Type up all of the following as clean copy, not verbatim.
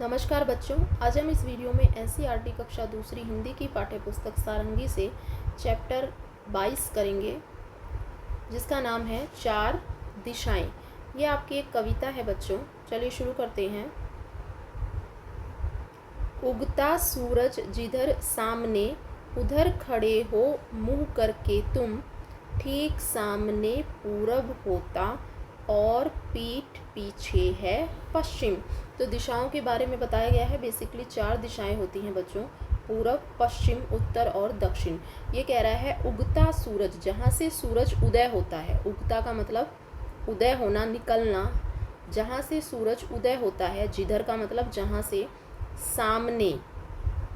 नमस्कार बच्चों, आज हम इस वीडियो में एनसीईआरटी कक्षा दूसरी हिंदी की पाठ्यपुस्तक सारंगी से चैप्टर 22 करेंगे, जिसका नाम है चार दिशाएं। ये आपकी एक कविता है बच्चों। चलिए शुरू करते हैं। उगता सूरज जिधर सामने, उधर खड़े हो मुंह करके तुम, ठीक सामने पूरब होता और पीठ पीछे है पश्चिम। तो दिशाओं के बारे में बताया गया है। बेसिकली चार दिशाएं होती हैं बच्चों, पूरब, पश्चिम, उत्तर और दक्षिण। ये कह रहा है उगता सूरज, जहाँ से सूरज उदय होता है। उगता का मतलब उदय होना, निकलना। जहाँ से सूरज उदय होता है, जिधर का मतलब जहाँ से, सामने,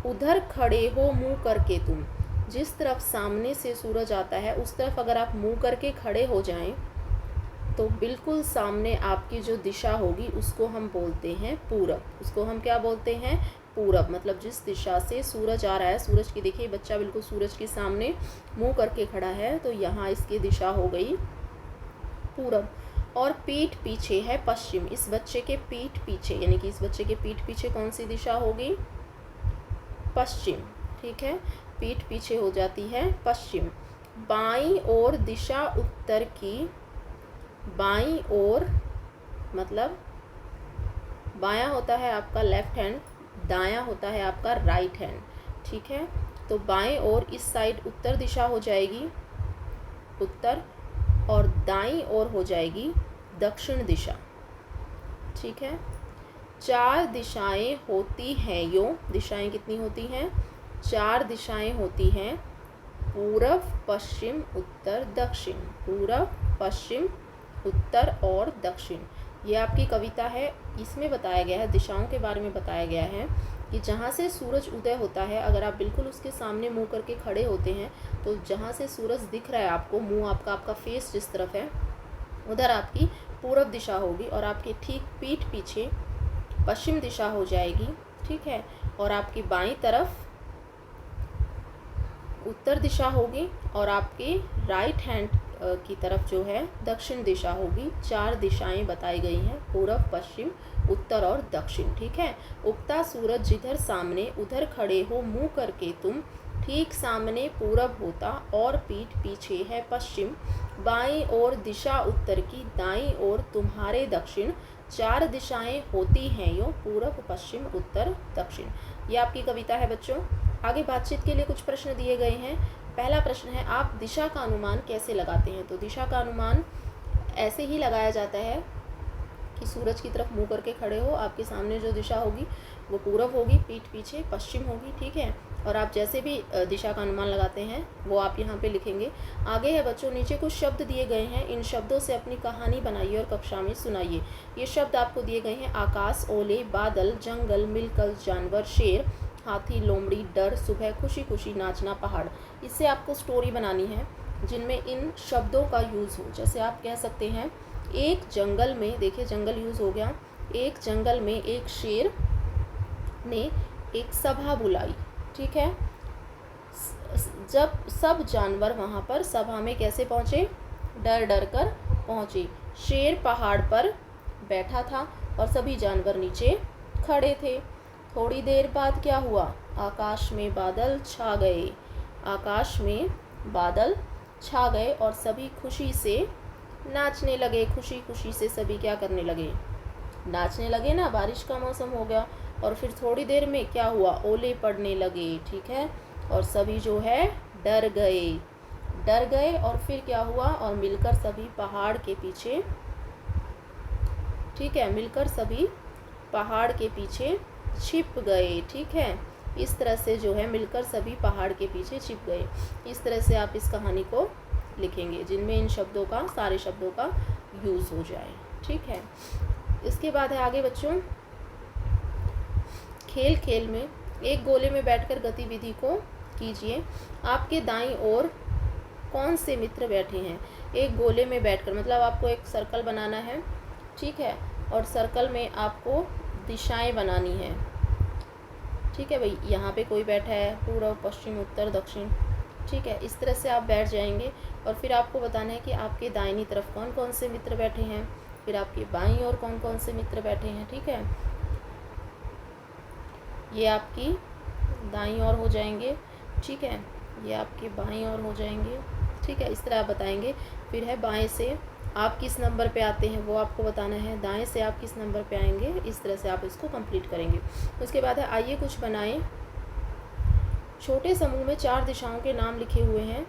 उधर खड़े हो मुंह करके तुम। जिस तरफ सामने से सूरज आता है उस तरफ अगर आप मुंह करके खड़े हो जाएं तो बिल्कुल सामने आपकी जो दिशा होगी उसको हम बोलते हैं पूरब। उसको हम क्या बोलते हैं? पूरब। मतलब जिस दिशा से सूरज आ रहा है, सूरज की देखिए बच्चा बिल्कुल सूरज के सामने मुंह करके खड़ा है, तो यहाँ इसकी दिशा हो गई पूरब। और पीठ पीछे है पश्चिम। इस बच्चे के पीठ पीछे, यानी कि इस बच्चे के पीठ पीछे कौन सी दिशा होगी? पश्चिम। ठीक है, पीठ पीछे हो जाती है पश्चिम। बाईं ओर दिशा उत्तर की। बाईं ओर मतलब बायां होता है आपका लेफ्ट हैंड, दायां होता है आपका राइट हैंड। ठीक है, तो बाएं ओर इस साइड उत्तर दिशा हो जाएगी, उत्तर, और दाईं ओर हो जाएगी दक्षिण दिशा। ठीक है, चार दिशाएं होती हैं यो। दिशाएं कितनी होती हैं? चार दिशाएं होती हैं, पूरब, पश्चिम, उत्तर, दक्षिण। पूरब, पश्चिम, उत्तर और दक्षिण। ये आपकी कविता है। इसमें बताया गया है, दिशाओं के बारे में बताया गया है कि जहाँ से सूरज उदय होता है, अगर आप बिल्कुल उसके सामने मुंह करके खड़े होते हैं तो जहाँ से सूरज दिख रहा है आपको, मुंह आपका फेस जिस तरफ है उधर आपकी पूरब दिशा होगी, और आपके ठीक पीठ पीछे पश्चिम दिशा हो जाएगी। ठीक है, और आपकी बाईं तरफ उत्तर दिशा होगी, और आपके राइट हैंड की तरफ जो है दक्षिण दिशा होगी। चार दिशाएं बताई गई हैं, पूरब, पश्चिम, उत्तर और दक्षिण। ठीक है, उगता सूरज जिधर सामने, उधर खड़े हो मुंह करके तुम, ठीक सामने पूरब होता और पीठ पीछे है पश्चिम। बाईं ओर दिशा उत्तर की, दाईं ओर तुम्हारे दक्षिण। चार दिशाएं होती हैं यो, पूरब, पश्चिम, उत्तर, दक्षिण। ये आपकी कविता है बच्चों। आगे बातचीत के लिए कुछ प्रश्न दिए गए हैं। पहला प्रश्न है, आप दिशा का अनुमान कैसे लगाते हैं? तो दिशा का अनुमान ऐसे ही लगाया जाता है कि सूरज की तरफ मुंह करके खड़े हो, आपके सामने जो दिशा होगी वो पूरब होगी, पीठ पीछे पश्चिम होगी। ठीक है, और आप जैसे भी दिशा का अनुमान लगाते हैं वो आप यहाँ पे लिखेंगे। आगे है बच्चों, नीचे कुछ शब्द दिए गए हैं, इन शब्दों से अपनी कहानी बनाइए और कक्षा में सुनाइए। ये शब्द आपको दिए गए हैं, आकाश, ओले, बादल, जंगल, मिलकर, जानवर, शेर, हाथी, लोमड़ी, डर, सुबह, खुशी खुशी नाचना, पहाड़। इससे आपको स्टोरी बनानी है जिनमें इन शब्दों का यूज़ हो। जैसे आप कह सकते हैं, एक जंगल में, देखिए जंगल यूज़ हो गया, एक जंगल में एक शेर ने एक सभा बुलाई। ठीक है, जब सब जानवर वहाँ पर सभा में कैसे पहुँचे? डर डर कर पहुँचे। शेर पहाड़ पर बैठा था और सभी जानवर नीचे खड़े थे। थोड़ी देर बाद क्या हुआ? आकाश में बादल छा गए। आकाश में बादल छा गए और सभी खुशी से नाचने लगे। खुशी खुशी से सभी क्या करने लगे? नाचने लगे ना, बारिश का मौसम हो गया। और फिर थोड़ी देर में क्या हुआ? ओले पड़ने लगे। ठीक है, और सभी जो है डर गए। डर गए और फिर क्या हुआ? और मिलकर सभी पहाड़ के पीछे, ठीक है, मिलकर सभी पहाड़ के पीछे छिप गए। ठीक है, इस तरह से जो है मिलकर सभी पहाड़ के पीछे छिप गए। इस तरह से आप इस कहानी को लिखेंगे जिनमें इन शब्दों का, सारे शब्दों का यूज़ हो जाए। ठीक है, इसके बाद है आगे बच्चों, खेल खेल में एक गोले में बैठकर गतिविधि को कीजिए। आपके दाईं ओर कौन से मित्र बैठे हैं? एक गोले में बैठकर मतलब आपको एक सर्कल बनाना है। ठीक है, और सर्कल में आपको दिशाएं बनानी है। ठीक है भाई, यहाँ पे कोई बैठा है, पूर्व, पश्चिम, उत्तर, दक्षिण। ठीक है, इस तरह से आप बैठ जाएंगे और फिर आपको बताना है कि आपके दाहिनी तरफ कौन कौन से मित्र बैठे हैं, फिर आपके बाईं ओर कौन कौन से मित्र बैठे हैं। ठीक है, ये आपकी दाईं ओर हो जाएंगे, ठीक है, ये आपके बाईं ओर हो जाएंगे, ठीक है। इस तरह आप बताएंगे। फिर है बाएं से आप किस नंबर पे आते हैं वो आपको बताना है, दाएं से आप किस नंबर पे आएंगे, इस तरह से आप इसको कंप्लीट करेंगे। उसके बाद है आइए कुछ बनाएं। छोटे समूह में 4 दिशाओं के नाम लिखे हुए हैं।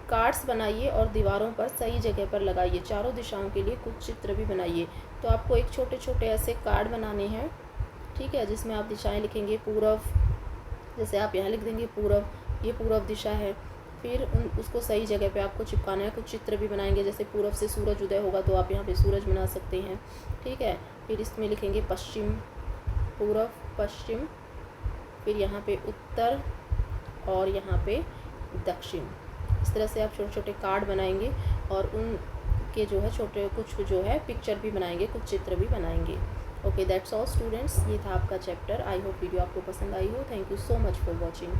कार्ड्स बनाइए और दीवारों पर सही जगह पर लगाइए। चारों दिशाओं के लिए कुछ चित्र भी बनाइए। तो आपको एक छोटे छोटे ऐसे कार्ड बनाने हैं, ठीक है, जिसमें आप दिशाएं लिखेंगे। पूरब, जैसे आप यहाँ लिख देंगे पूरब, ये पूरब दिशा है। फिर उसको सही जगह पे आपको चिपकाना है। कुछ चित्र भी बनाएंगे, जैसे पूरब से सूरज उदय होगा तो आप यहाँ पे सूरज बना सकते हैं, ठीक है। फिर इसमें लिखेंगे पश्चिम, पूरब पश्चिम, फिर यहाँ पे उत्तर और यहाँ पे दक्षिण। इस तरह से आप छोटे छोटे कार्ड बनाएंगे और उनके जो है छोटे कुछ जो है पिक्चर भी बनाएंगे, कुछ चित्र भी बनाएंगे। ओके, दैट्स ऑल स्टूडेंट्स, ये था आपका चैप्टर। आई होप वीडियो आपको पसंद आई हो। Thank you so much for watching.